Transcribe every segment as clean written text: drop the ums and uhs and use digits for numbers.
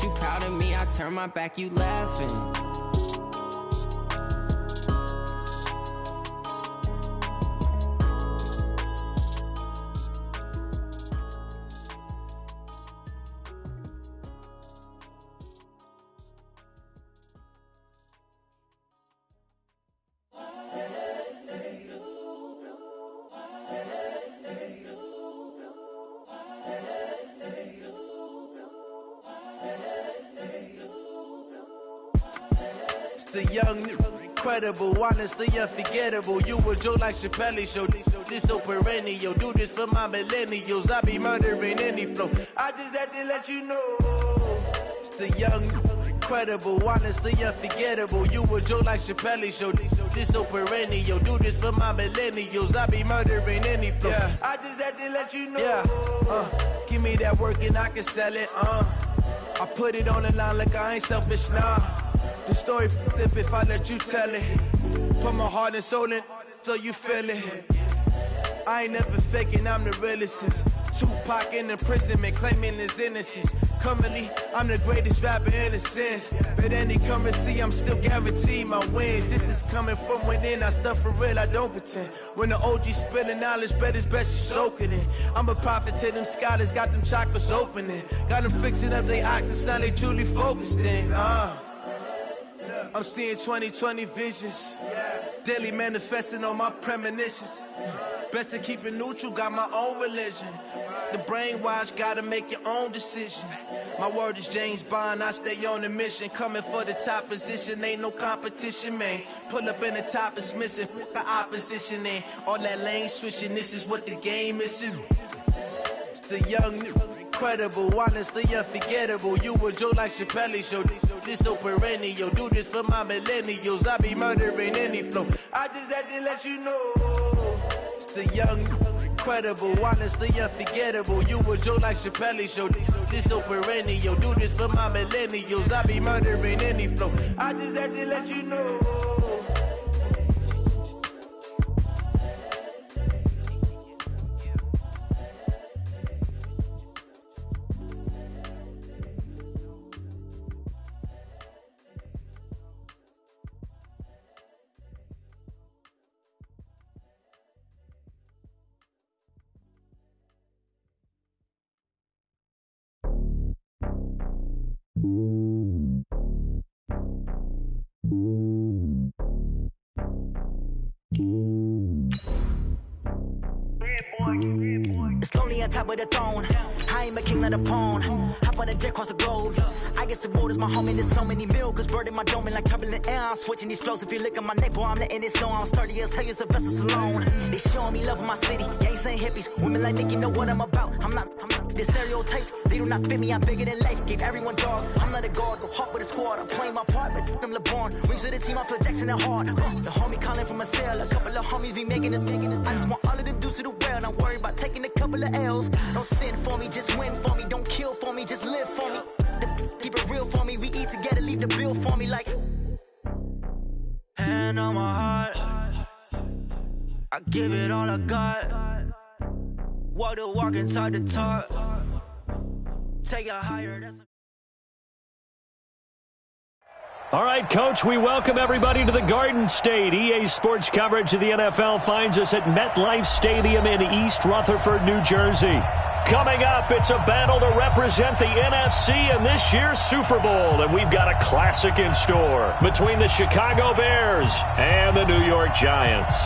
you proud of me, I turn my back, you laughing. The young, incredible, honestly unforgettable. You a joke like Chappelle Show. This so perennial. Do this for my millennials. I be murdering any flow. I just had to let you know. It's the young, incredible, honestly unforgettable. You a joke like Chappelle Show. This so perennial. Do this for my millennials. I be murdering any flow. Yeah. I just had to let you know. Yeah. Give me that work and I can sell it. I put it on the line like I ain't selfish, nah. The story flip if I let you tell it. Put my heart and soul in so you feel it. I ain't never faking, I'm the realest since Tupac in imprisonment, claiming his innocence. Currently, I'm the greatest rapper in a sense. But any currency, I'm still guaranteed my wins. This is coming from within, I stuff for real, I don't pretend. When the OG spilling knowledge, bet it's best you soak it in. I'm a prophet to them scholars, got them chakras opening. Got them fixing up they octaves, now they truly focused in. I'm seeing 2020 visions, daily manifesting on my premonitions. Best to keep it neutral, got my own religion. The brainwash, gotta make your own decision. My word is James Bond, I stay on a mission. Coming for the top position, ain't no competition, man. Pull up in the top, it's missing, the opposition ain't. All that lane switching, this is what the game is. It's the young, incredible, honestly unforgettable. You a joke like Chappelle Show. This so perennial. Do this for my millennials. I be murdering any flow. I just had to let you know. It's the young, incredible, honestly unforgettable. You a joke like Chappelle Show. This so perennial. Do this for my millennials. I be murdering any flow. I just had to let you know. It's lonely on top of the throne. I ain't a king of the pawn. Hop on a jet across the globe. I guess the world is my home and there's so many milkers birding my dome and like turbulent air. I'm switching these flows. If you look at my neck, boy, I'm letting it snow. I'm sturdy as hell, a vessel alone. They showing me love in my city. Gang saying hippies. Women like Nicky know what I'm about. I'm not the stereotypes. They do not fit me. I'm bigger than life. Gave everyone dogs. I'm not a guard. Go hard with a squad. I'm playing my part like them LeBron. Rings to the team. I feel Jackson and hard. The homie calling from a cell. A couple of homies be making it. I just want all of them dudes to do well. Not worry about taking a couple of L's. Don't sin for me, just win for me. Don't kill for me, just live for me. Keep it real for me. We eat together, leave the bill for me like. Hand on my heart, I give it all I got. Walk the walk inside the talk. Take it higher. That's All right, Coach, we welcome everybody to the Garden State. EA Sports coverage of the NFL finds us at MetLife Stadium in East Rutherford, New Jersey. Coming up, it's a battle to represent the NFC in this year's Super Bowl, and we've got a classic in store between the Chicago Bears and the New York Giants.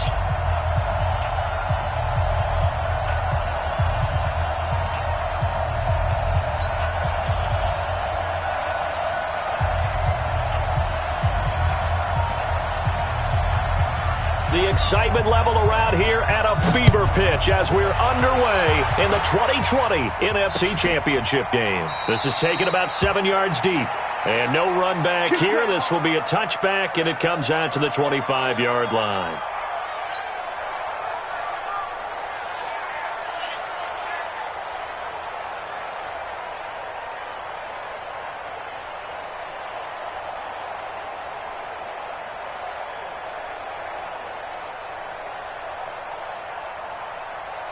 The excitement level around here at a fever pitch as we're underway in the 2020 NFC Championship game. This is taken about 7 yards deep. And no run back here. This will be a touchback, and it comes out to the 25-yard line.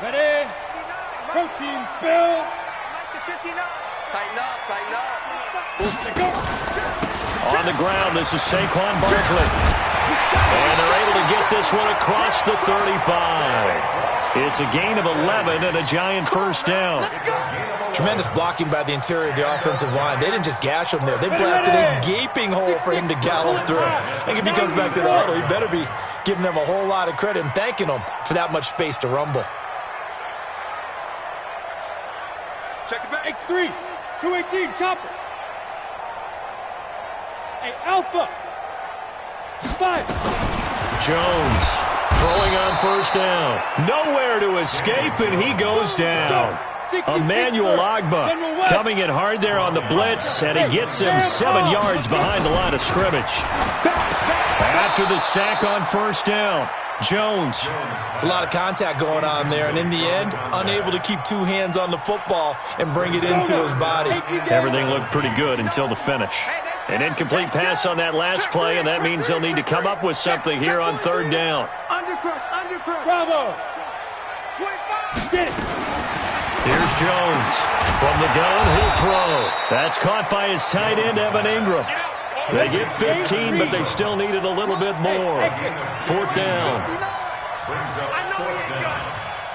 Ready? Protein spill. On the ground, this is Saquon Barkley. And they're able to get this one across the 35. It's a gain of 11 and a Giant first down. Tremendous blocking by the interior of the offensive line. They didn't just gash him there. They blasted a gaping hole for him to gallop through. I think if he comes back to the huddle, he better be giving them a whole lot of credit and thanking them for that much space to rumble. Check it back. X3, 218, chopper. Hey, Alpha. 5. Jones throwing on first down. Nowhere to escape, and he goes down. Emmanuel Ogbah coming in hard there on the blitz, and he gets him 7 yards behind the line of scrimmage. After the sack on first down, Jones. It's a lot of contact going on there, and in the end, unable to keep 2 hands on the football and bring it into his body. Everything looked pretty good until the finish. An incomplete pass on that last play, and that means they'll need to come up with something here on third down. Undercrush. Bravo. 25. Get it. Here's Jones. From the gun, he'll throw. That's caught by his tight end, Evan Ingram. They get 15, but they still needed a little bit more. Fourth down.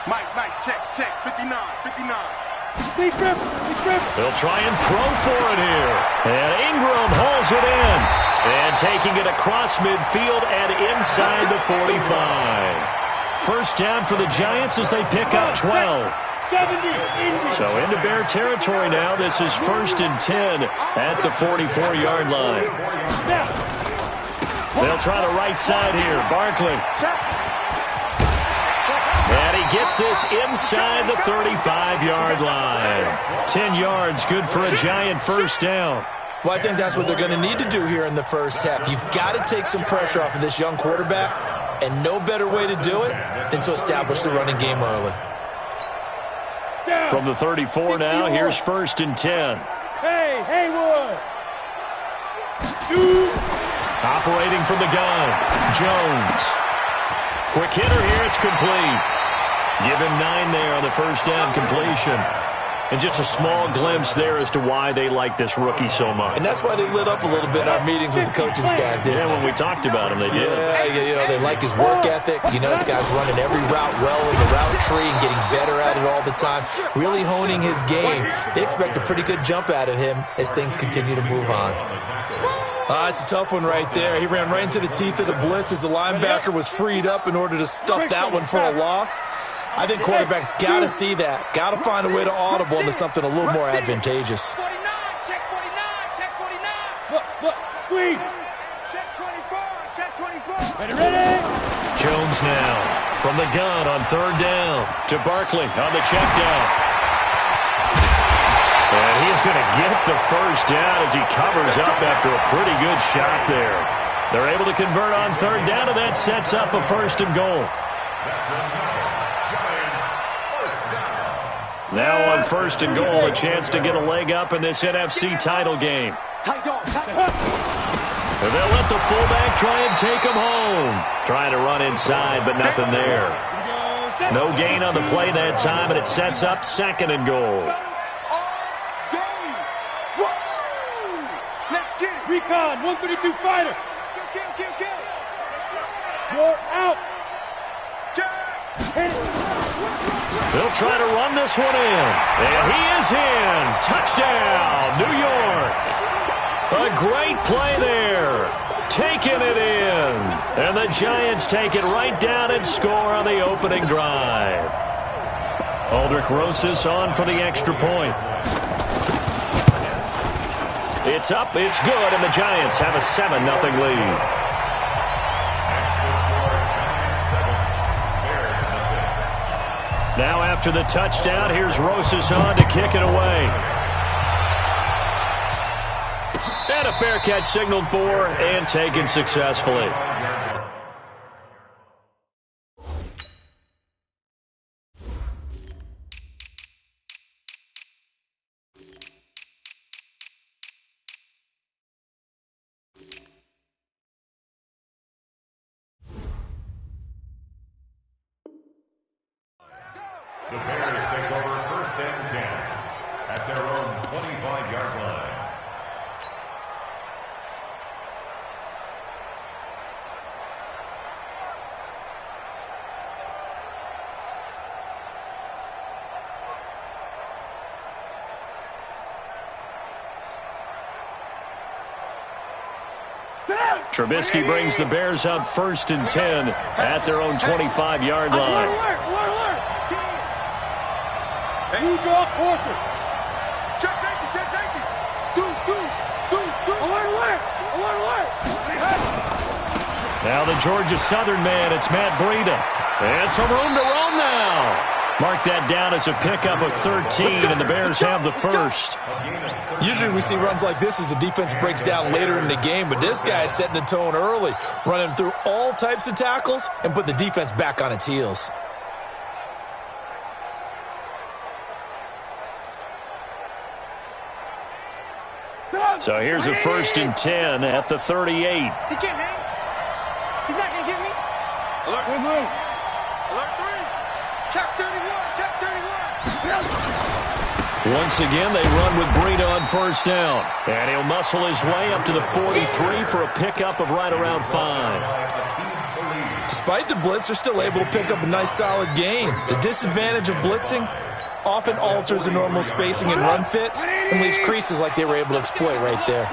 Mike, check. 59. They'll try and throw for it here. And Ingram hauls it in. And taking it across midfield and inside the 45. First down for the Giants as they pick up 12. So into Bear territory now. This is 1st and 10 at the 44-yard line. They'll try the right side here. Barkley. And he gets this inside the 35-yard line. 10 yards, good for a Giant first down. Well, I think that's what they're going to need to do here in the first half. You've got to take some pressure off of this young quarterback, and no better way to do it than to establish the running game early. From the 34 now, here's 1st and 10. Hey, Haywood. Shoot. Operating from the gun, Jones. Quick hitter here, it's complete. Give him 9 there on the first down completion. And just a small glimpse there as to why they like this rookie so much. And that's why they lit up a little bit in our meetings with the coaching staff, didn't they? When we talked about him, they did. Yeah, they like his work ethic. This guy's running every route well in the route tree and getting better at it all the time. Really honing his game. They expect a pretty good jump out of him as things continue to move on. It's a tough one right there. He ran right into the teeth of the blitz as the linebacker was freed up in order to stuff that one for a loss. I think quarterbacks got to see that. Got to find a way to audible into something a little more advantageous. Check 49. Look, squeeze. Check 24. Ready. Jones now from the gun on third down to Barkley on the check down. And he's going to get the first down as he covers up after a pretty good shot there. They're able to convert on third down, and that sets up a 1st and goal. Now on 1st and goal, a chance to get a leg up in this NFC title game. And they'll let the fullback try and take him home. Trying to run inside, but nothing there. No gain on the play that time, and it sets up 2nd and goal. Let's get it. Recon, 132 fighter. Kill. You're out. Hit it. They'll try to run this one in. And he is in. Touchdown, New York. A great play there. Taking it in. And the Giants take it right down and score on the opening drive. Aldrich Rosas on for the extra point. It's up, it's good, and the Giants have a 7-0 lead. Now after the touchdown, here's Rosas on to kick it away. And a fair catch signaled for and taken successfully. The Bears take over 1st and 10 at their own 25-yard line. Trubisky brings the Bears up 1st and 10 at their own 25-yard line. You draw quarter. Check safety. Alert. Now the Georgia Southern man, it's Matt Breida. And some room to roam now. Mark that down as a pickup of 13, and the Bears have the first. Usually we see runs like this as the defense breaks down later in the game, but this guy is setting the tone early, running through all types of tackles and put the defense back on its heels. So here's a 1st and 10 at the 38. He can't hang. He's not going to get me. Alert 3. Check 31. Once again, they run with Breida on 1st down. And he'll muscle his way up to the 43 for a pickup of right around 5. Despite the blitz, they're still able to pick up a nice solid gain. The disadvantage of blitzing often alters the normal spacing and run fits and leaves creases like they were able to exploit right there.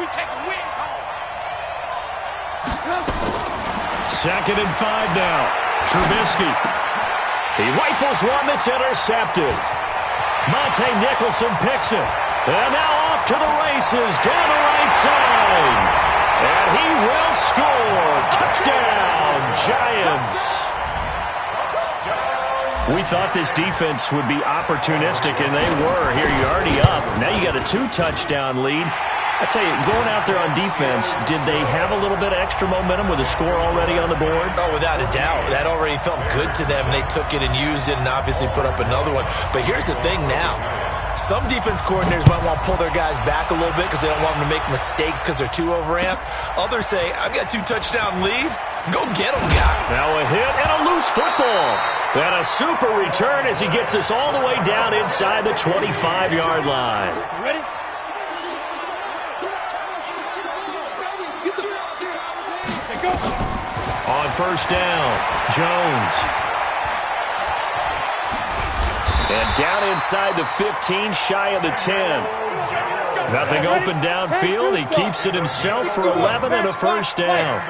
2nd and 5 now. Trubisky. He rifles one that's intercepted. Monte Nicholson picks it. And now off to the races down the right side. And he will score. Touchdown, Giants. We thought this defense would be opportunistic, and they were. Here, you're already up. Now you got a 2-touchdown lead. I tell you, going out there on defense, did they have a little bit of extra momentum with a score already on the board? Oh, without a doubt. That already felt good to them. They took it and used it and obviously put up another one. But here's the thing now. Some defense coordinators might want to pull their guys back a little bit because they don't want them to make mistakes because they're too overamped. Others say, I've got a 2-touchdown lead. Go get them, guy. Now a hit and a loose football. And a super return as he gets us all the way down inside the 25-yard line. Ready? On 1st down, Jones. And down inside the 15, shy of the 10. Nothing open downfield. He keeps it himself for 11 and a 1st down.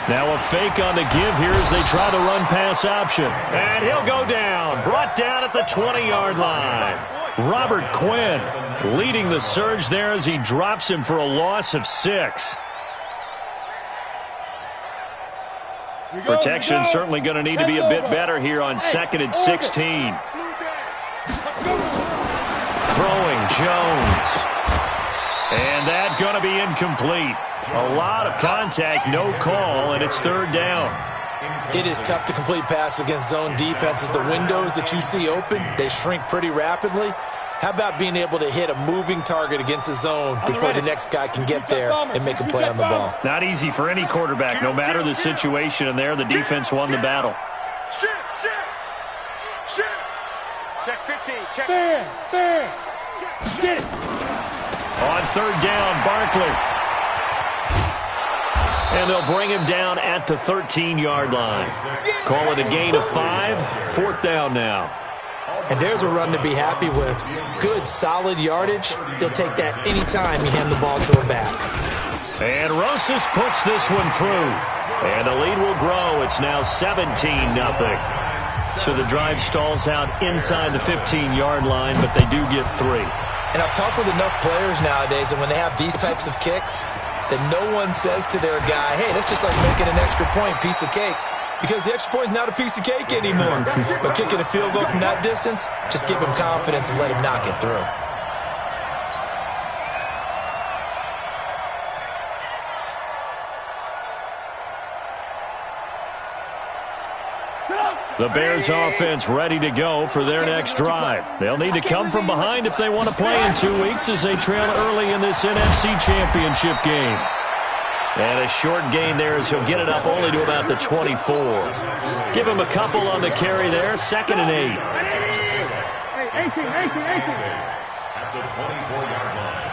Now a fake on the give here as they try the run-pass option. And he'll go down. Brought down at the 20-yard line. Robert Quinn leading the surge there as he drops him for a loss of 6. Protection certainly going to need to be a bit better here on 2nd and 16. Throwing Jones. And that going to be incomplete. A lot of contact, no call, and it's 3rd down. It is tough to complete passes against zone defenses. The windows that you see open, they shrink pretty rapidly. How about being able to hit a moving target against a zone before the next guy can get there and make a play on the ball? Not easy for any quarterback, no matter the situation, and there the defense won the battle. Check 15. Check. There. Get it. On 3rd down, Barkley. And they'll bring him down at the 13-yard line. Call it a gain of 5. 4th down now. And there's a run to be happy with. Good, solid yardage. They'll take that anytime you hand the ball to a back. And Rosas puts this one through. And the lead will grow. It's now 17-0. So the drive stalls out inside the 15-yard line, but they do get 3. And I've talked with enough players nowadays, and when they have these types of kicks, that no one says to their guy, hey, that's just like making an extra point, piece of cake. Because the extra point is not a piece of cake anymore. But kicking a field goal from that distance, just give him confidence and let him knock it through. The Bears offense ready to go for their next drive. They'll need to come from behind if they want to play in 2 weeks as they trail early in this NFC Championship game. And a short gain there as he'll get it up only to about the 24. Give him a couple on the carry there, 2nd and 8. At the 24-yard line.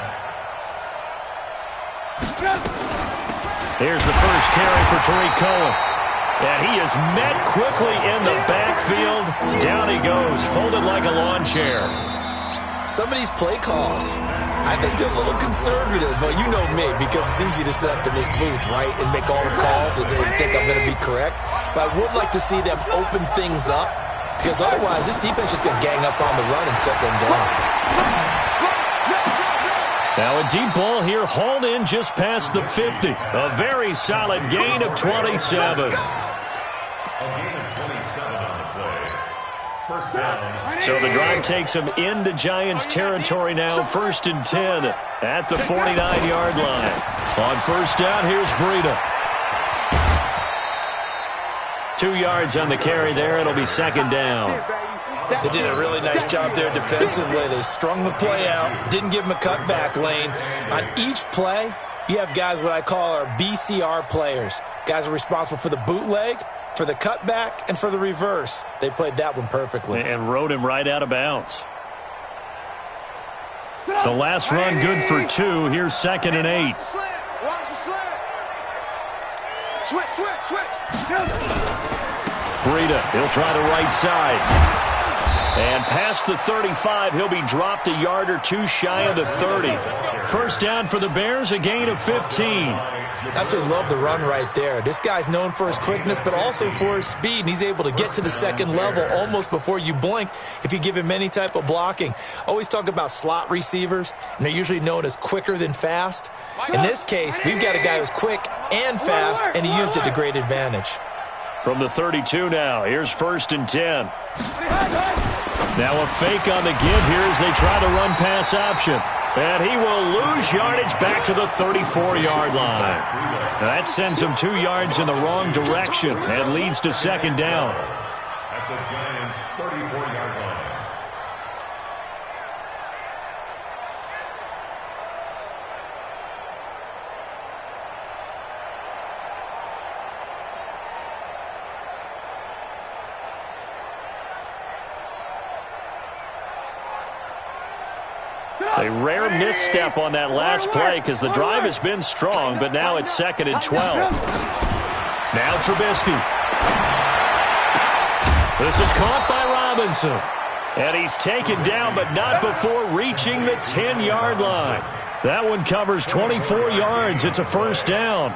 Here's the first carry for Tariq Cohen. And he is met quickly in the backfield. Down he goes, folded like a lawn chair. Some of these play calls, I think they're a little conservative, but you know me, because it's easy to sit up in this booth, right, and make all the calls and think I'm going to be correct. But I would like to see them open things up, because otherwise this defense is going to gang up on the run and shut them down. Now a deep ball here, hauled in just past the 50. A very solid gain of 27. So the drive takes him into Giants territory now, 1st and 10 at the 49-yard line. On first down, here's Breida. 2 yards on the carry there. It'll be 2nd down. They did a really nice job there defensively. They strung the play out, didn't give him a cutback lane. On each play, you have guys what I call our BCR players. Guys are responsible for the bootleg, for the cutback, and for the reverse. They played that one perfectly. And rode him right out of bounds. The last run good for 2. Here's 2nd and 8. Watch the slant. Switch. Breida, he'll try the right side. And past the 35, he'll be dropped a yard or 2 shy of the 30. First down for the Bears, a gain of 15. Absolutely love the run right there. This guy's known for his quickness, but also for his speed. And he's able to get to the second level almost before you blink if you give him any type of blocking. Always talk about slot receivers, and they're usually known as quicker than fast. In this case, we've got a guy who's quick and fast, and he used it to great advantage. From the 32 now, here's 1st and 10. Now a fake on the give here as they try to run pass option. And he will lose yardage back to the 34-yard line. That sends him 2 yards in the wrong direction and leads to 2nd down. At the Giants' 34-yard line. A rare misstep on that last play because the drive has been strong, but now it's 2nd and 12. Now Trubisky. This is caught by Robinson. And he's taken down, but not before reaching the 10-yard line. That one covers 24 yards. It's a 1st down.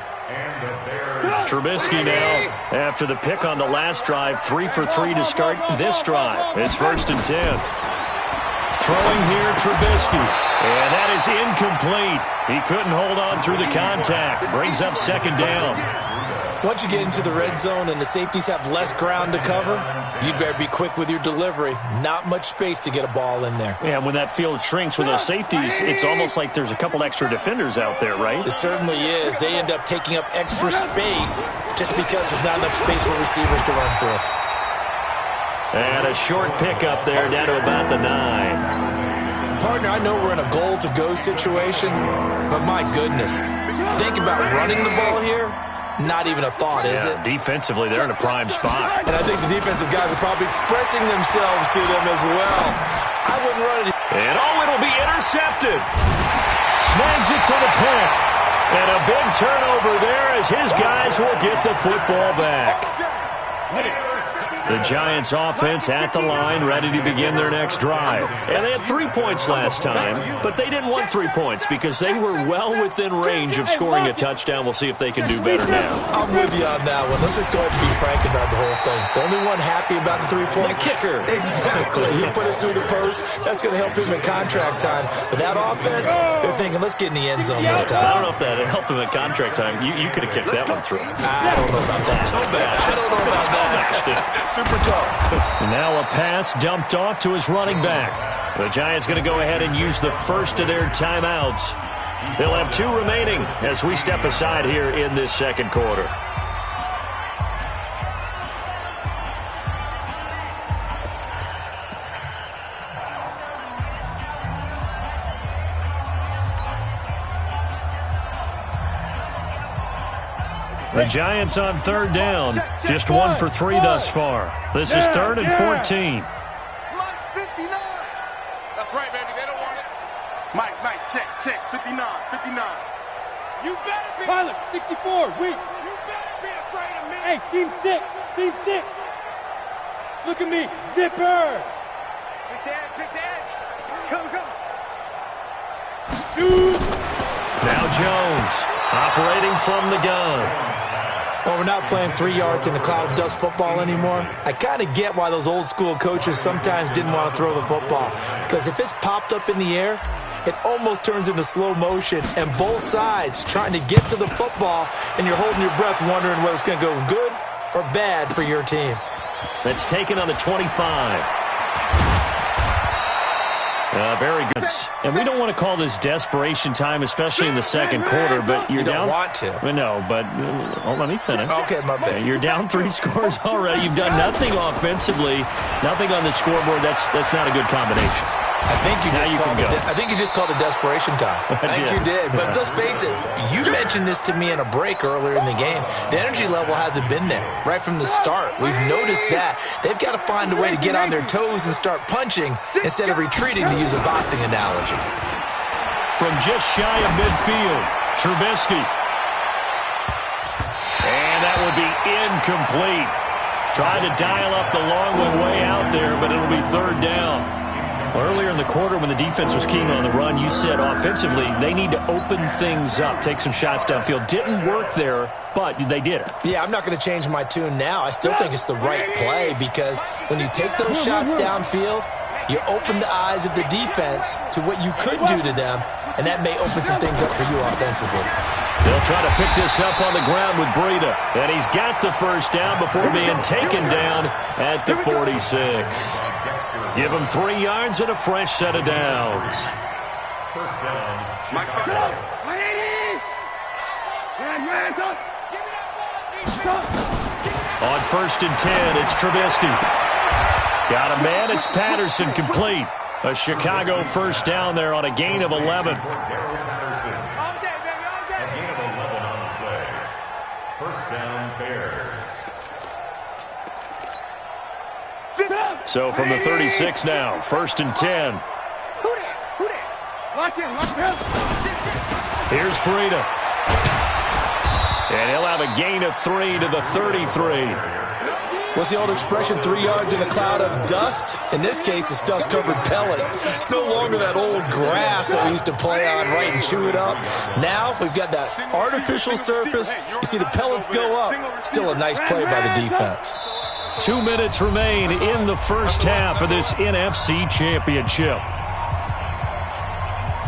Trubisky now, after the pick on the last drive, 3 for 3 to start this drive. It's 1st and 10. Throwing here, Trubisky. And that is incomplete. He couldn't hold on through the contact. Brings up 2nd down. Once you get into the red zone and the safeties have less ground to cover, you'd better be quick with your delivery. Not much space to get a ball in there. Yeah, when that field shrinks with those safeties, it's almost like there's a couple extra defenders out there, right? It certainly is. They end up taking up extra space just because there's not enough space for receivers to run through. And a short pickup there down to about the 9. Partner, I know we're in a goal-to-go situation, but my goodness. Think about running the ball here. Not even a thought, is it? Defensively, they're in a prime spot. And I think the defensive guys are probably expressing themselves to them as well. I wouldn't run it. And it'll be intercepted. Snags it for the pick. And a big turnover there as his guys will get the football back. The Giants offense at the line, ready to begin their next drive. And they had 3 points last time, but they didn't want 3 points because they were well within range of scoring a touchdown. We'll see if they can do better now. I'm with you on that one. Let's just go ahead and be frank about the whole thing. The only one happy about the 3-point kicker. Exactly. He put it through the post. That's going to help him in contract time. But that offense, they're thinking, let's get in the end zone this time. I don't know if that helped him at contract time. You could have kicked that one through. I don't know about that. I don't know about that. Super tough. Now a pass dumped off to his running back. The Giants going to go ahead and use the first of their timeouts. They'll have 2 remaining as we step aside here in this 2nd quarter. The Giants on 3rd down. Just 1 for 3 thus far. This is 3rd and 14. Mike, check, 59. You better be. Pilot, 64, weak. You better be afraid of me. Hey, seam 6. Look at me, zipper. Pick the edge. Come. Shoot. Now Jones, operating from the gun. Well, we're not playing 3 yards in a cloud of dust football anymore. I kind of get why those old school coaches sometimes didn't want to throw the football. Because if it's popped up in the air, it almost turns into slow motion. And both sides trying to get to the football, and you're holding your breath wondering whether it's going to go good or bad for your team. That's taken on the 25. Very good. And we don't want to call this desperation time, especially in the second quarter, but you're down. You don't want to. No, but let me finish. Okay, my bad. You're down 3 scores already. You've done nothing offensively, nothing on the scoreboard. That's not a good combination. I think you just called it desperation time. I think you did. But let's face it, you mentioned this to me in a break earlier in the game. The energy level hasn't been there right from the start. We've noticed that. They've got to find a way to get on their toes and start punching instead of retreating, to use a boxing analogy. From just shy of midfield, Trubisky. And that would be incomplete. Trying to dial up the long one way out there, but it'll be third down. Earlier in the quarter when the defense was keen on the run, you said offensively they need to open things up, take some shots downfield. Didn't work there, but they did it. Yeah, I'm not going to change my tune now. I still think it's the right play because when you take those shots downfield, you open the eyes of the defense to what you could do to them, and that may open some things up for you offensively. They'll try to pick this up on the ground with Breida, and he's got the first down before being taken down at the 46. Give him 3 yards and a fresh set of downs. First down. Mike, on 1st and 10, it's Trubisky. Got a man, it's Patterson, complete. A Chicago first down there on a gain of 11. So from the 36 now, 1st and 10. Here's Breida. And he'll have a gain of 3 to the 33. What's the old expression, 3 yards in a cloud of dust? In this case, it's dust-covered pellets. It's no longer that old grass that we used to play on, right, and chew it up. Now we've got that artificial surface. You see the pellets go up. Still a nice play by the defense. 2 minutes remain in the first half of this NFC Championship.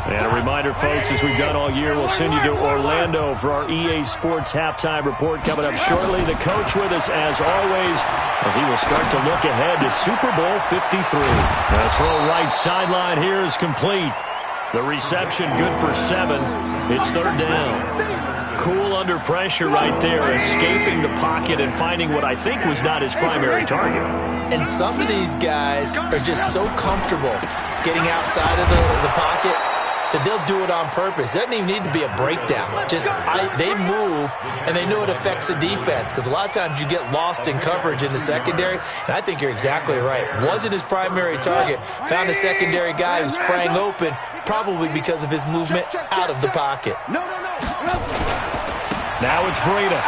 And a reminder, folks, as we've done all year, we'll send you to Orlando for our EA Sports halftime report coming up shortly. The coach with us, as always, as he will start to look ahead to Super Bowl 53. As throw right sideline here is complete. The reception good for 7. It's third down. Cool under pressure right there, escaping the pocket and finding what I think was not his primary target. And some of these guys are just so comfortable getting outside of the pocket that they'll do it on purpose. It doesn't even need to be a breakdown. They move, and they know it affects the defense because a lot of times you get lost in coverage in the secondary, and I think you're exactly right. Wasn't his primary target. Found a secondary guy who sprang open, probably because of his movement out of the pocket. Now it's Breida.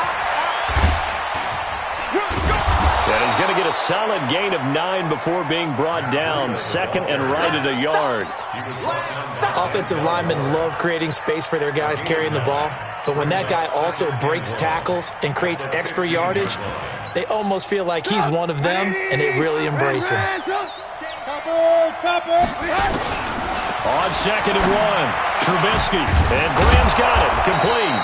And he's going to get a solid gain of 9 before being brought down. 2nd and right at a yard. Offensive linemen love creating space for their guys carrying the ball. But when that guy also breaks tackles and creates extra yardage, they almost feel like he's one of them, and they really embrace him. On 2nd and 1, Trubisky. And Graham's got it. Complete.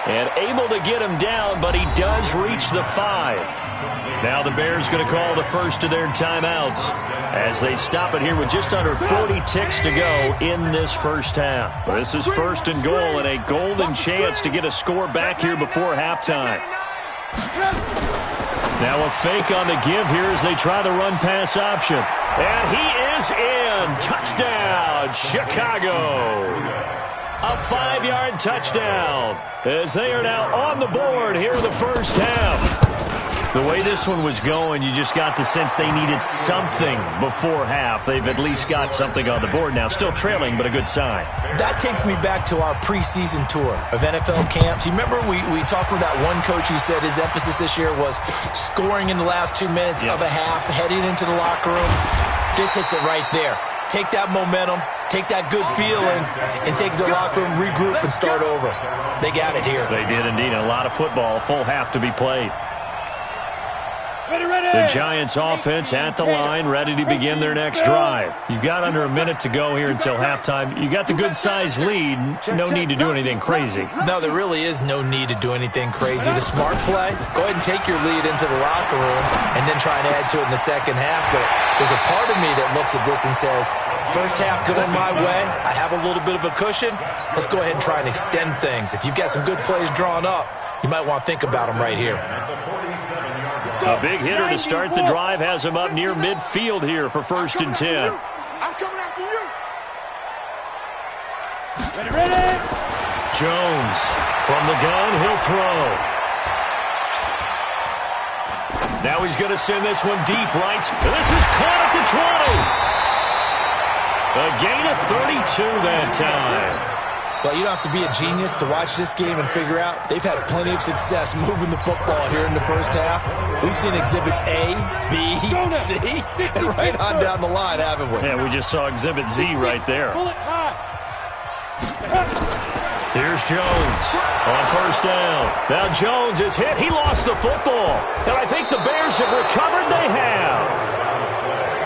And able to get him down, but he does reach the 5. Now the Bears going to call the first of their timeouts as they stop it here with just under 40 ticks to go in this first half. This is 1st and goal and a golden chance to get a score back here before halftime. Now a fake on the give here as they try the run-pass option. And he is in. Touchdown, Chicago. A 5-yard touchdown as they are now on the board here in the first half. The way this one was going, you just got the sense they needed something before half. They've at least got something on the board now. Still trailing, but a good sign. That takes me back to our preseason tour of NFL camps. You remember we talked with that one coach who said his emphasis this year was scoring in the last 2 minutes of a half, heading into the locker room. This hits it right there. Take that momentum, take that good feeling, and take the locker room, regroup, and start over. They got it here. They did indeed. A lot of football, full half to be played. The Giants offense at the line, ready to begin their next drive. You've got under a minute to go here until halftime. You got the good-sized lead. No need to do anything crazy. No, there really is no need to do anything crazy. The smart play, go ahead and take your lead into the locker room and then try and add to it in the second half. But there's a part of me that looks at this and says, first half going my way. I have a little bit of a cushion. Let's go ahead and try and extend things. If you've got some good plays drawn up, you might want to think about them right here. A big hitter to start the drive has him up near midfield here for 1st and 10. I'm coming after you. Ready. Jones from the gun, he'll throw. Now he's going to send this one deep right. This is caught at the 20. A gain of 32 that time. Well, you don't have to be a genius to watch this game and figure out they've had plenty of success moving the football here in the first half. We've seen exhibits A, B, C, and right on down the line, haven't we? Yeah, we just saw exhibit Z right there. Here's Jones on 1st down. Now Jones is hit. He lost the football. And I think the Bears have recovered. They have.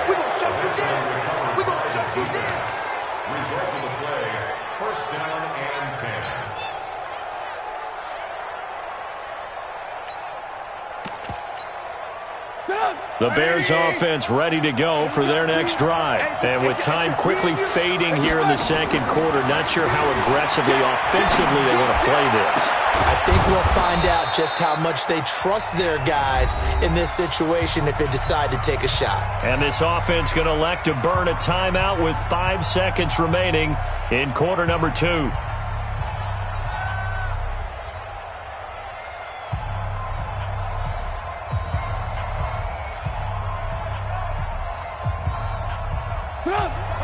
We're going to shut you down. We're going to shut you down. Result of the play, 1st down and 10. The Bears offense ready to go for their next drive. And with time quickly fading here in the second quarter, not sure how aggressively, offensively they want to play this. I think we'll find out just how much they trust their guys in this situation if they decide to take a shot. And this offense going to elect to burn a timeout with 5 seconds remaining in quarter number 2.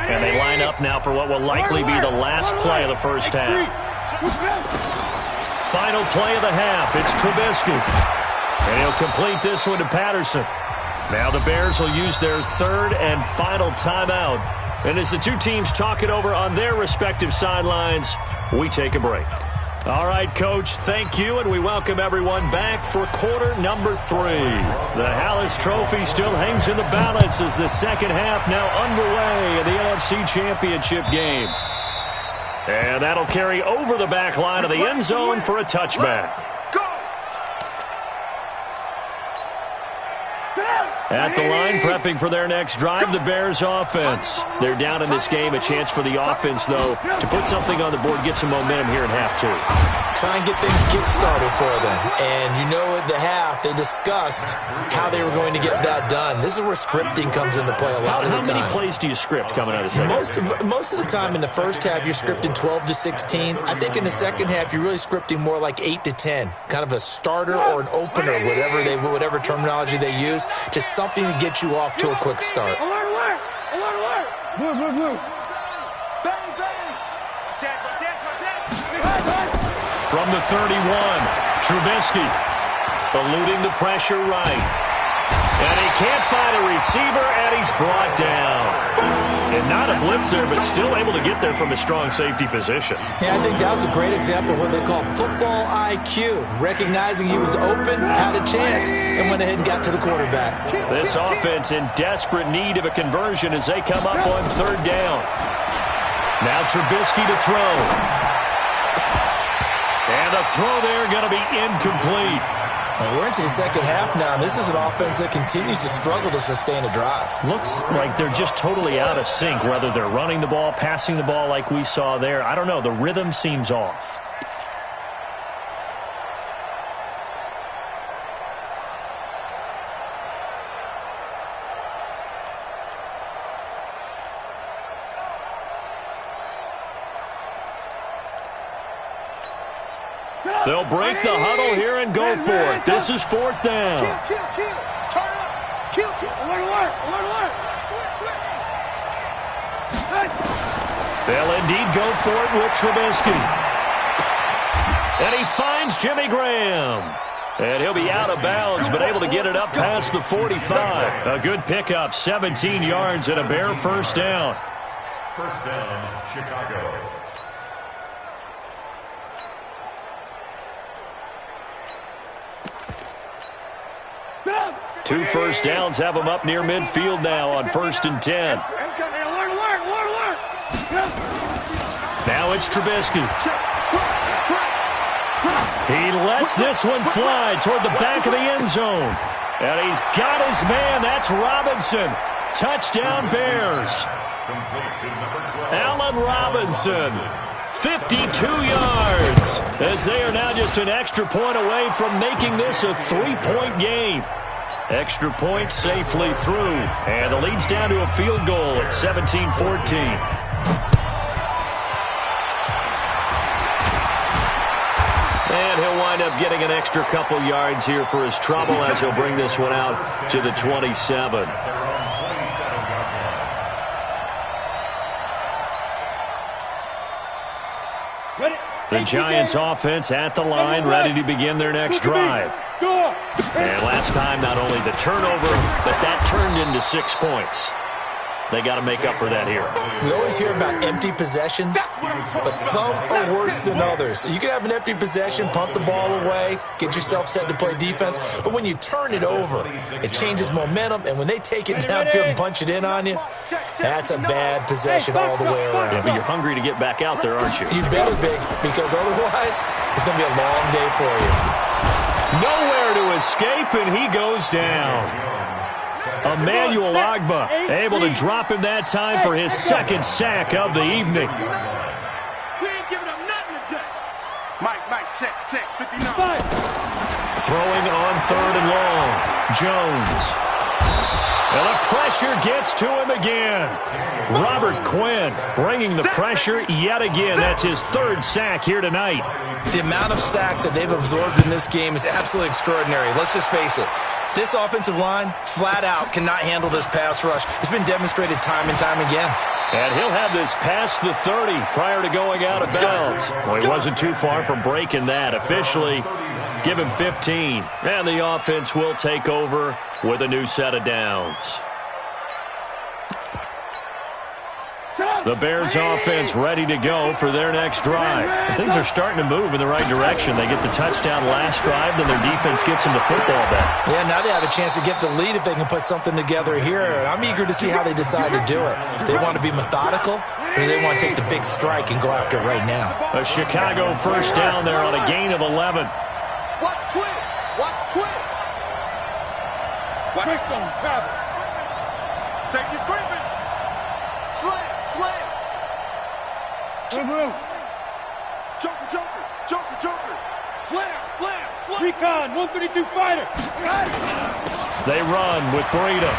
And they line up now for what will likely be the last play of the first half. Final play of the half. It's Trubisky. And he'll complete this one to Patterson. Now the Bears will use their 3rd and final timeout. And as the two teams talk it over on their respective sidelines, we take a break. All right, Coach, thank you, and we welcome everyone back for quarter number 3. The Hallis Trophy still hangs in the balance as the second half now underway in the NFC Championship game. And that'll carry over the back line of the end zone for a touchback. At the line, prepping for their next drive, the Bears offense. They're down in this game. A chance for the offense, though, to put something on the board, get some momentum here in half 2. Try and get things kick-started for them. And you know at the half, they discussed how they were going to get that done. This is where scripting comes into play a lot of the time. How many plays do you script coming out of the second half? Most of the time in the first half, you're scripting 12 to 16. I think in the second half, you're really scripting more like 8 to 10. Kind of a starter or an opener, whatever terminology they use. Just something to get you off to a quick start. Alert, alert! Alert, alert! Blue, blue, blue. Bang, bang! From the 31, Trubisky eluding the pressure right. And he can't find a receiver, and he's brought down. And not a blitzer, but still able to get there from a strong safety position. Yeah, I think that was a great example of what they call football IQ. Recognizing he was open, had a chance, and went ahead and got to the quarterback. This offense in desperate need of a conversion as they come up on 3rd down. Now Trubisky to throw. And a throw there going to be incomplete. And we're into the second half now, and this is an offense that continues to struggle to sustain a drive. Looks like they're just totally out of sync, whether they're running the ball, passing the ball like we saw there. I don't know. The rhythm seems off. They'll break the huddle here and go for it. This is 4th down. Kill. Turn up. Kill. Alert. Switch. They'll indeed go for it with Trubisky. And he finds Jimmy Graham. And he'll be out of bounds, but able to get it up past the 45. A good pickup, 17 yards and a Bear first down. First down, Chicago. Two first downs have him up near midfield now on 1st and 10. Now it's Trubisky. He lets this one fly toward the back of the end zone. And he's got his man. That's Robinson. Touchdown Bears. Allen Robinson. 52 yards. As they are now just an extra point away from making this a 3-point game. Extra point safely through. And the lead's down to a field goal at 17-14. And he'll wind up getting an extra couple yards here for his trouble as he'll bring this one out to the 27. The Giants offense at the line, ready to begin their next drive. And last time, not only the turnover, but that turned into 6 points. They got to make up for that here. We always hear about empty possessions, but some are worse than others. You can have an empty possession, punt the ball away, get yourself set to play defense, but when you turn it over, it changes momentum, and when they take it downfield and punch it in on you, that's a bad possession all the way around. Yeah, but you're hungry to get back out there, aren't you? You better be, because otherwise, it's going to be a long day for you. Nowhere to escape, and he goes down. Emmanuel Ogbah able to drop him that time for his second sack of the evening. We ain't giving up nothing today. Mike, check, 59. Throwing on 3rd and long. Jones. And the pressure gets to him again. Robert Quinn bringing the pressure yet again. That's his 3rd sack here tonight. The amount of sacks that they've absorbed in this game is absolutely extraordinary. Let's just face it. This offensive line, flat out, cannot handle this pass rush. It's been demonstrated time and time again. And he'll have this past the 30 prior to going out of bounds. Well, he wasn't too far from breaking that. Officially, give him 15. And the offense will take over with a new set of downs. The Bears offense ready to go for their next drive. And things are starting to move in the right direction. They get the touchdown last drive, then their defense gets them the football back. Yeah, now they have a chance to get the lead if they can put something together here. I'm eager to see how they decide to do it. They want to be methodical, or do they want to take the big strike and go after it right now? A Chicago first down there on a gain of 11. Watch twins. Greystone, travel. Safety's creeping. Slam. Joker. Slam. Recon, 132 fighter. They run with Breida.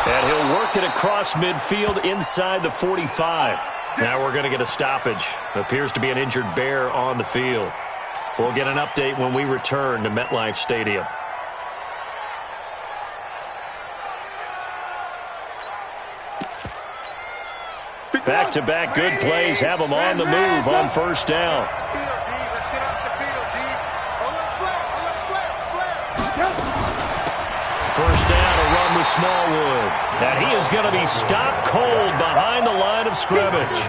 And he'll work it across midfield inside the 45. Now we're going to get a stoppage. Appears to be an injured Bear on the field. We'll get an update when we return to MetLife Stadium. Back-to-back good plays have them on the move on first down. First down, a run with Smallwood. And he is going to be stopped cold behind the line of scrimmage.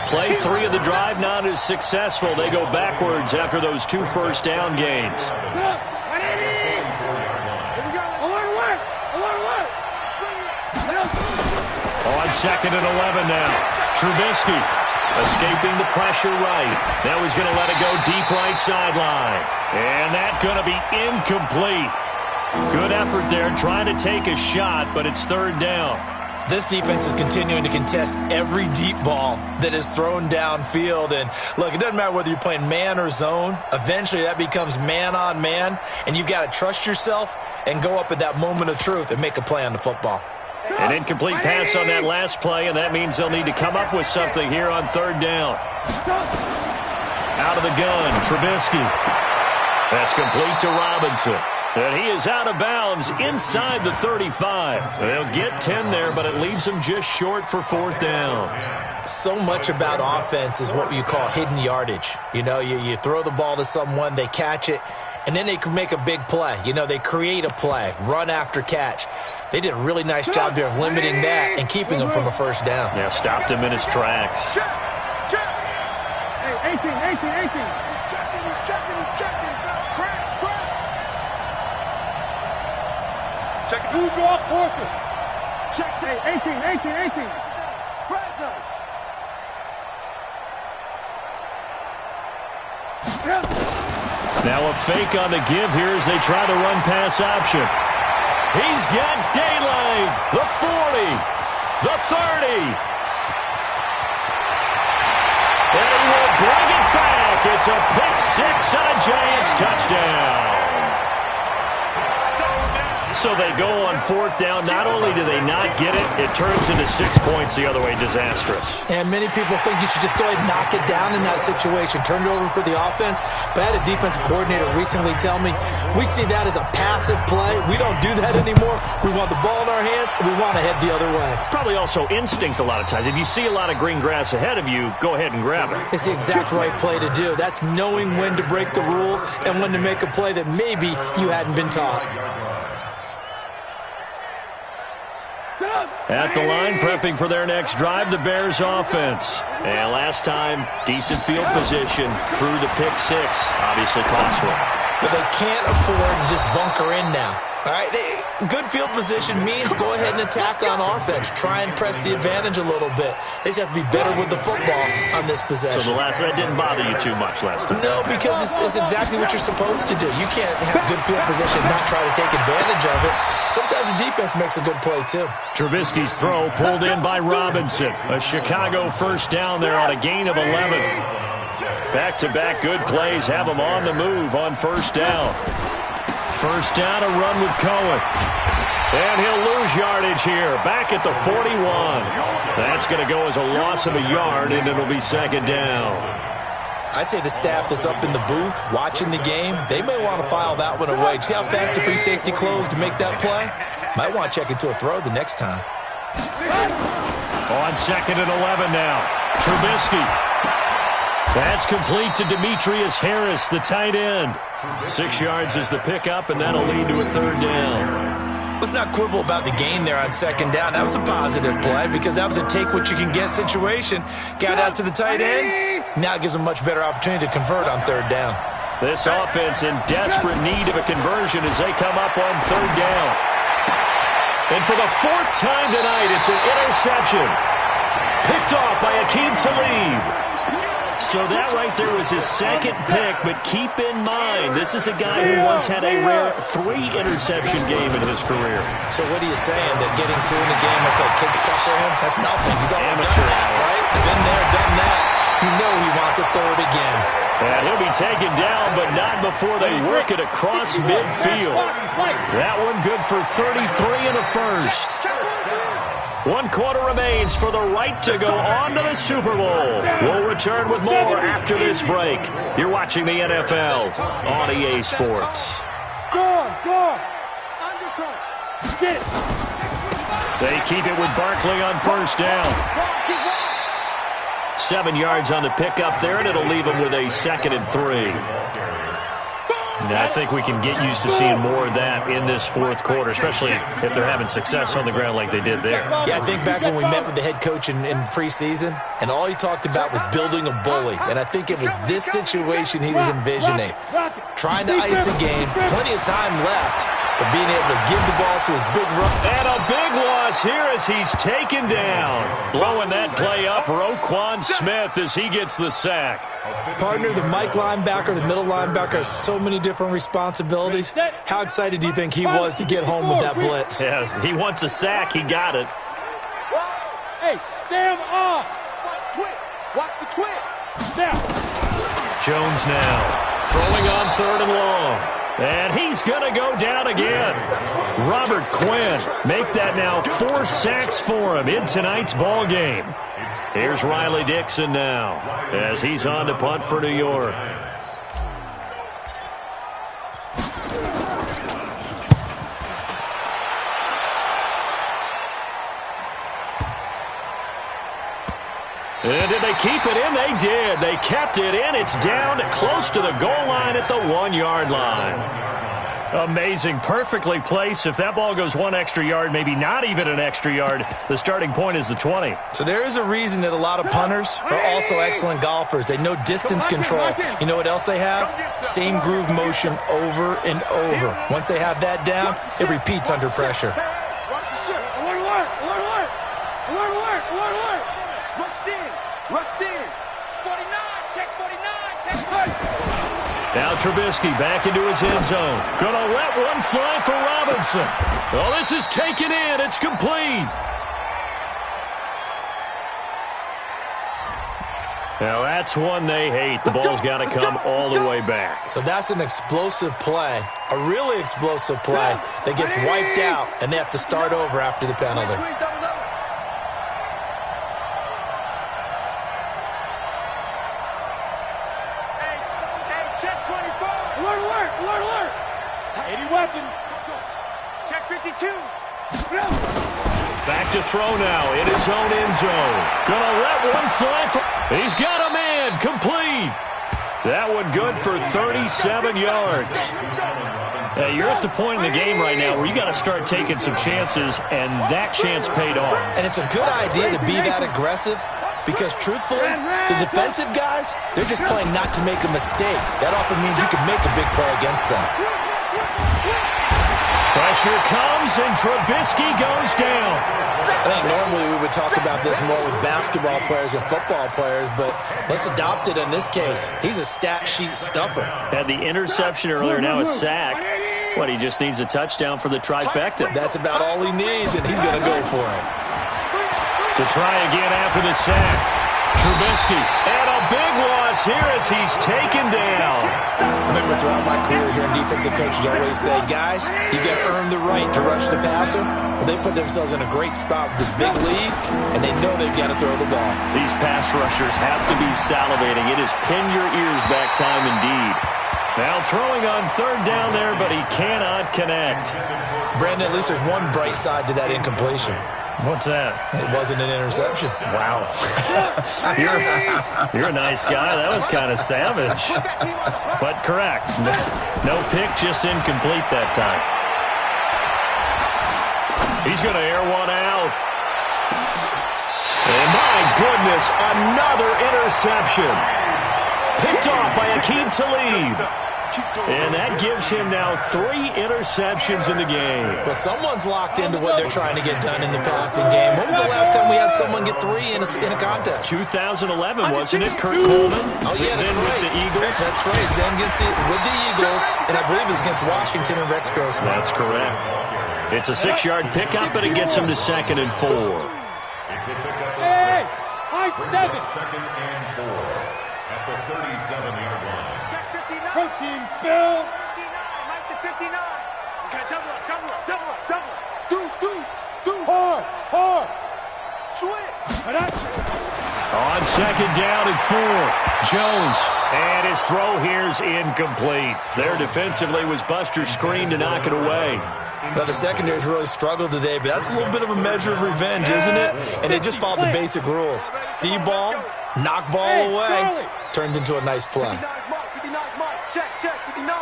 Play 3 of the drive not as successful. They go backwards after those 2 first down gains. On 2nd and 11 now. Trubisky escaping the pressure right. Now he's going to let it go deep right sideline. And that's going to be incomplete. Good effort there trying to take a shot, but it's 3rd down. This defense is continuing to contest every deep ball that is thrown downfield. And look, it doesn't matter whether you're playing man or zone. Eventually that becomes man on man. And you've got to trust yourself and go up at that moment of truth and make a play on the football. An incomplete pass on that last play, and that means they'll need to come up with something here on 3rd down. Out of the gun, Trubisky. That's complete to Robinson. And he is out of bounds inside the 35. They'll get 10 there, but it leaves them just short for 4th down. So much about offense is what you call hidden yardage. You know, you throw the ball to someone, they catch it, and then they can make a big play. You know, they create a play, run after catch. They did a really nice job there of limiting that and keeping him from a 1st down. Yeah, stopped him in his tracks. Check. Hey, 18. He's checking. Crash. Check it. Who draw quarters? Check. Hey, 18. Press. Now a fake on the give here as they try the run pass option. He's got daylight. The 40. The 30. And he will bring it back. It's a pick 6 and a Giants touchdown. So they go on 4th down. Not only do they not get it, it turns into 6 points the other way. Disastrous. And many people think you should just go ahead and knock it down in that situation. Turn it over for the offense. But I had a defensive coordinator recently tell me, we see that as a passive play. We don't do that anymore. We want the ball in our hands, and we want to head the other way. It's probably also instinct a lot of times. If you see a lot of green grass ahead of you, go ahead and grab it. It's the exact right play to do. That's knowing when to break the rules and when to make a play that maybe you hadn't been taught. At the line, prepping for their next drive, the Bears offense. And last time, decent field position through the pick 6. Obviously costly. But they can't afford to just bunker in now. All right, good field position means go ahead and attack on offense. Try and press the advantage a little bit. They just have to be better with the football on this possession. So that didn't bother you too much last time? No, because it's exactly what you're supposed to do. You can't have good field position and not try to take advantage of it. Sometimes the defense makes a good play, too. Trubisky's throw pulled in by Robinson. A Chicago 1st down there on a gain of 11. Back-to-back good plays have them on the move on 1st down. 1st down, a run with Cohen. And he'll lose yardage here. Back at the 41. That's going to go as a loss of a yard, and it'll be 2nd down. I'd say the staff that's up in the booth watching the game, they may want to file that one away. See how fast the free safety closed to make that play? Might want to check into a throw the next time. On 2nd and 11 now. Trubisky. That's complete to Demetrius Harris, the tight end. 6 yards is the pickup, and that'll lead to a 3rd down. Let's not quibble about the gain there on 2nd down. That was a positive play because that was a take-what-you-can-get situation. Got out to the tight end. Now it gives them a much better opportunity to convert on 3rd down. This offense in desperate need of a conversion as they come up on 3rd down. And for the 4th time tonight, it's an interception. Picked off by Akeem Talib. So that right there was his 2nd pick, but keep in mind, this is a guy who once had a rare 3-interception game in his career. So what are you saying, that getting 2 in a game, that's like kid stuff for him? That's nothing. He's already done that, right? Been there, done that. You know he wants a 3rd again. And he'll be taken down, but not before they work it across midfield. That one good for 33 and a 1st. 1 quarter remains for the right to go on to the Super Bowl. We'll return with more after this break. You're watching the NFL on EA Sports. Go. Undercut. Get. They keep it with Barkley on 1st down. 7 yards on the pickup there, and it'll leave them with a 2nd and 3. And I think we can get used to seeing more of that in this 4th quarter, especially if they're having success on the ground like they did there. Yeah, I think back when we met with the head coach in preseason, and all he talked about was building a bully. And I think it was this situation he was envisioning. Trying to ice a game, plenty of time left, but being able to give the ball to his big run. And a big loss here as he's taken down. Blowing that play up, Roquan Smith, as he gets the sack. Partner, the Mike linebacker, the middle linebacker has so many different responsibilities. How excited do you think he was to get home with that blitz? Yeah, he wants a sack. He got it. Hey, Sam off. Watch the twist. Now. Jones now throwing on 3rd and long. And he's going to go down again. Robert Quinn, make that now 4 sacks for him in tonight's ball game. Here's Riley Dixon now as he's on to punt for New York. And did they keep it in? They did. They kept it in. It's down close to the goal line at the 1-yard line. Amazing. Perfectly placed. If that ball goes 1 extra yard, maybe not even an extra yard, the starting point is the 20. So there is a reason that a lot of punters are also excellent golfers. They know distance control. You know what else they have? Same groove motion over and over. Once they have that down, it repeats under pressure. Rush in. 49. Check 49. Check 49. Now Trubisky back into his end zone. Gonna let one fly for Robinson. Well, this is taken in. It's complete. Now that's one they hate. The ball's got to come all the way back. So that's an explosive play, a really explosive play that gets wiped out, and they have to start over after the penalty. Check 52. Back to throw now in his own end zone. Gonna let one fly for... He's got a man. Complete. That one good for 37 yards. You're at the point in the game right now where you got to start taking some chances, and that chance paid off. And it's a good idea to be that aggressive because, truthfully, the defensive guys, they're just playing not to make a mistake. That often means you can make a big play against them. Pressure comes, and Trubisky goes down. I think normally we would talk about this more with basketball players and football players, but let's adopt it in this case. He's a stat sheet stuffer. Had the interception earlier, now a sack. What, he just needs a touchdown for the trifecta. That's about all he needs, and he's going to go for it. To try again after the sack. Trubisky, and a big loss here as he's taken down. Remember, throughout my career here in defensive coaches, I always say, guys, you got to earn the right to rush the passer. Well, they put themselves in a great spot with this big lead, and they know they've got to throw the ball. These pass rushers have to be salivating. It is pin your ears back time indeed. Now throwing on third down there, but he cannot connect. Brandon, at least there's one bright side to that incompletion. What's that? It wasn't an interception. Wow. You're a nice guy. That was kind of savage. But correct. No pick, just incomplete that time. He's going to air one out. And my goodness, another interception. Picked off by Aqib Talib. And that gives him now 3 interceptions in the game. Well, someone's locked into what they're trying to get done in the passing game. When was the last time we had someone get 3 in a contest? 2011, wasn't it? Kurt Coleman? Oh, yeah, that's right. With the Eagles. That's right. Then with the Eagles, and I believe it was against Washington and Rex Grossman. That's correct. It's a 6-yard pickup, but it gets him to 2nd and 4. Hey, high 7. 2nd and 4 at the 37-yard line. Protein spill. 59. Mike to 59. Okay, double up. Deuce. Hard. Switch. On 2nd down and 4. Jones. And his throw here's incomplete. There defensively was Buster screen to knock it away. Now, the secondary's really struggled today, but that's a little bit of a measure of revenge, isn't it? And they just followed the basic rules. See ball, knock ball away. Turns into a nice play. 59 Mike. Check. 59.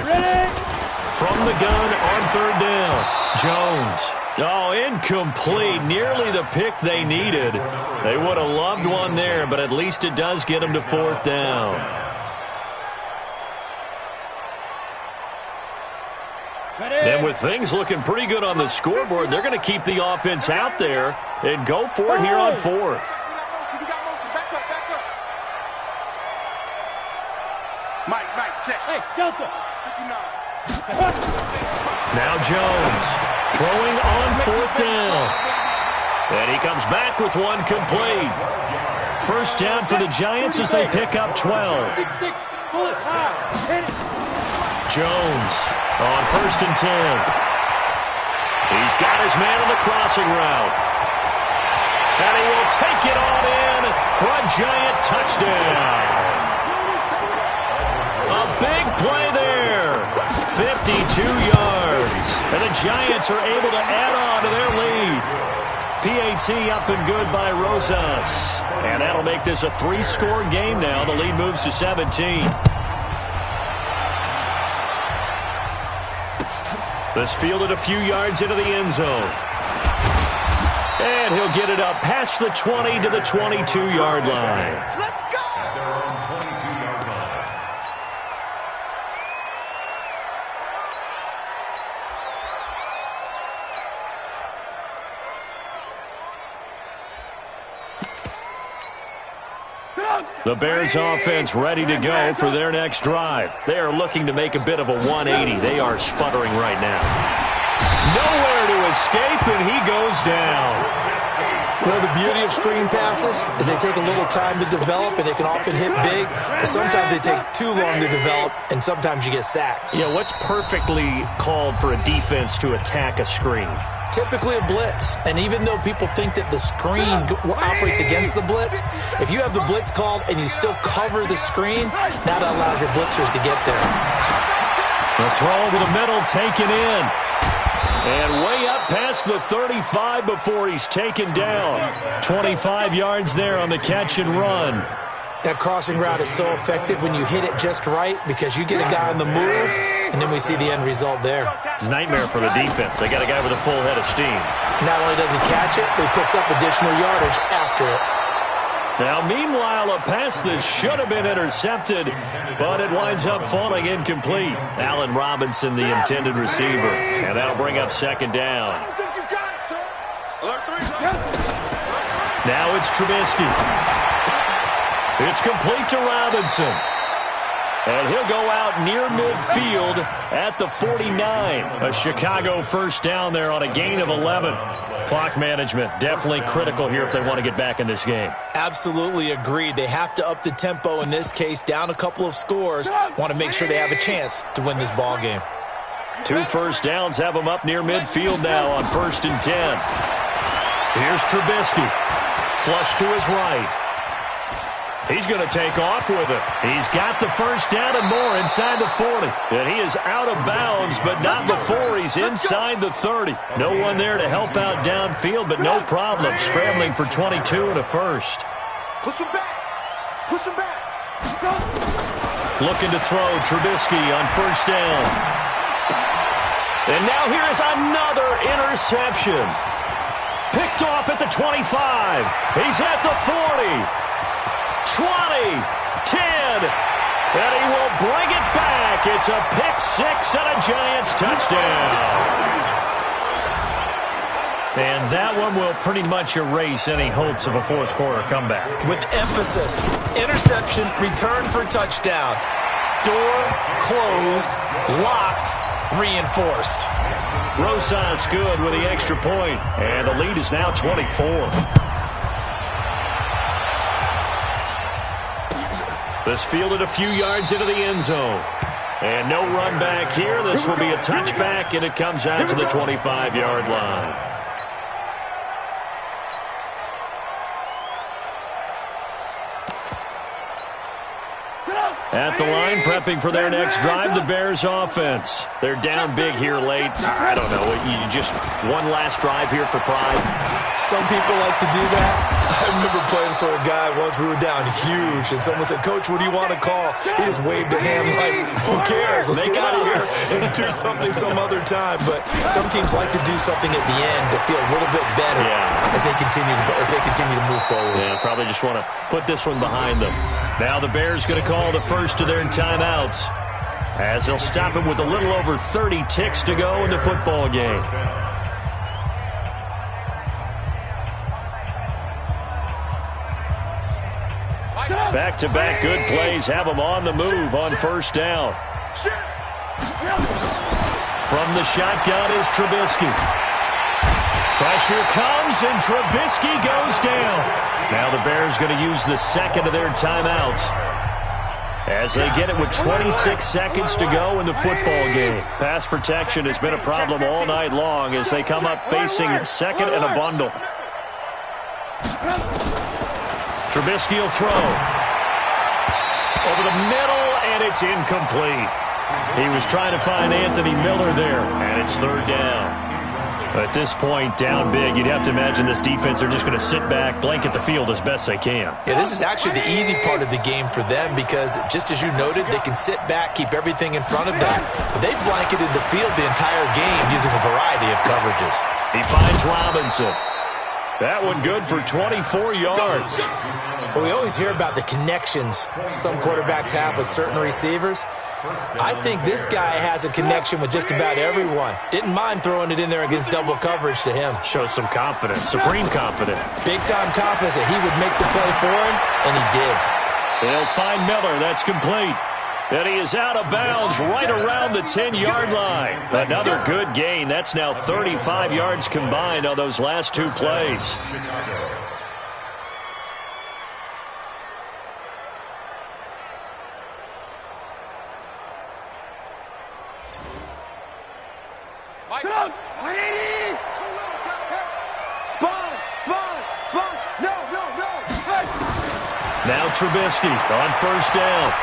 Ready? From the gun on 3rd down. Jones. Oh, incomplete. Nearly the pick they needed. They would have loved one there, but at least it does get them to 4th down. And with things looking pretty good on the scoreboard, they're going to keep the offense out there and go for it here on 4th. We got motion. Back up. Mike, check. Hey, Delta. 59. Now Jones throwing on 4th down. And he comes back with one complete. First down for the Giants as they pick up 12. 6. Pull it high. Hit it. Jones on 1st and 10. He's got his man on the crossing route. And he will take it on in for a Giant touchdown. A big play there. 52 yards. And the Giants are able to add on to their lead. PAT up and good by Rosas. And that'll make this a 3-score game now. The lead moves to 17. This fielded a few yards into the end zone. And he'll get it up past the 20 to the 22-yard line. Let's go! At their own 22-yard line. The Bears offense ready to go for their next drive. They are looking to make a bit of a 180. They are sputtering right now. Nowhere to escape, and he goes down. Well, the beauty of screen passes is they take a little time to develop, and they can often hit big, but sometimes they take too long to develop, and sometimes you get sacked. Yeah, what's perfectly called for a defense to attack a screen? Typically a blitz, and even though people think that the screen operates against the blitz, if you have the blitz called and you still cover the screen, that allows your blitzers to get there. The throw over the middle, taken in. And way up past the 35 before he's taken down. 25 yards there on the catch and run. That crossing route is so effective when you hit it just right because you get a guy on the move, and then we see the end result there. It's a nightmare for the defense. They got a guy with a full head of steam. Not only does he catch it, but he picks up additional yardage after it. Now, meanwhile, a pass that should have been intercepted, but it winds up falling incomplete. Allen Robinson, the intended receiver, and that'll bring up second down. I don't think you got it, sir. Alert 3. Now it's Trubisky. It's complete to Robinson. And he'll go out near midfield at the 49. A Chicago first down there on a gain of 11. Clock management definitely critical here if they want to get back in this game. Absolutely agreed. They have to up the tempo in this case, down a couple of scores. Want to make sure they have a chance to win this ball game. 2 first downs have them up near midfield now on 1st and 10. Here's Trubisky. Flush to his right. He's going to take off with it. He's got the first down and more inside the 40. And he is out of bounds, but not before he's inside the 30. No one there to help out downfield, but no problem. Scrambling for 22 and a first. Push him back. Push him back. Looking to throw Trubisky on first down. And now here is another interception. Picked off at the 25. He's at the 40. 20, 10, and he will bring it back. It's a pick six and a Giants touchdown. And that one will pretty much erase any hopes of a fourth quarter comeback. With emphasis, interception, return for touchdown. Door closed, locked, reinforced. Rosas good with the extra point, and the lead is now 24. This fielded a few yards into the end zone. And no run back here. This will be a touchback, and it comes out to the 25-yard line. At the line, prepping for their next drive, the Bears offense. They're down big here late. I don't know. You just one last drive here for pride. Some people like to do that. I remember playing for a guy once. We were down huge, and someone said, "Coach, what do you want to call?" He just waved a hand like, "Who cares? Let's get out of here and do something some other time." But some teams like to do something at the end to feel a little bit better as they continue to move forward. Yeah, probably just want to put this one behind them. Now the Bears going to call the first of their timeouts as they'll stop it with a little over 30 ticks to go in the football game. Back-to-back good plays have them on the move on first down. From the shotgun is Trubisky. Pressure comes, and Trubisky goes down. Now the Bears going to use the second of their timeouts as they get it with 26 seconds to go in the football game. Pass protection has been a problem all night long as they come up facing second and a bundle. Trubisky will throw. Over the middle, and it's incomplete. He was trying to find Anthony Miller there, and it's third down. At this point, down big, you'd have to imagine this defense are just going to sit back, blanket the field as best they can. Yeah, this is actually the easy part of the game for them because, just as you noted, they can sit back, keep everything in front of them. But they've blanketed the field the entire game using a variety of coverages. He finds Robinson. That one good for 24 yards. Well, we always hear about the connections some quarterbacks have with certain receivers. I think this guy has a connection with just about everyone. Didn't mind throwing it in there against double coverage to him. Shows some confidence, supreme confidence. Big-time confidence that he would make the play for him, and he did. They'll find Miller. That's complete. And he is out of bounds right around the 10-yard line. Another good gain. That's now 35 yards combined on those last two plays. Now Trubisky on first down.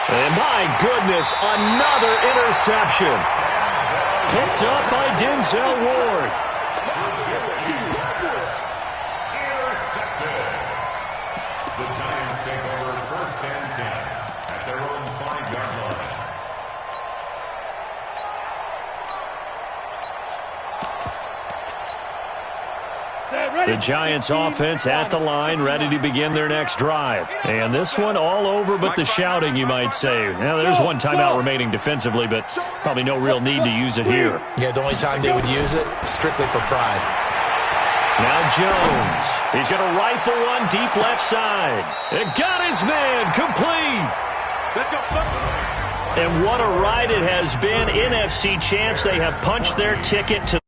And my goodness, another interception. Picked up by Denzel Ward. Intercepted. The Giants take over first and 10 at their own 5-yard line. The Giants offense at the line, ready to begin their next drive. And this one all over but the shouting, you might say. Now, there's one timeout remaining defensively, but probably no real need to use it here. Yeah, the only time they would use it, strictly for pride. Now Jones. He's going to rifle one deep left side. And got his man complete. Let's go. And what a ride it has been. NFC champs, they have punched their ticket to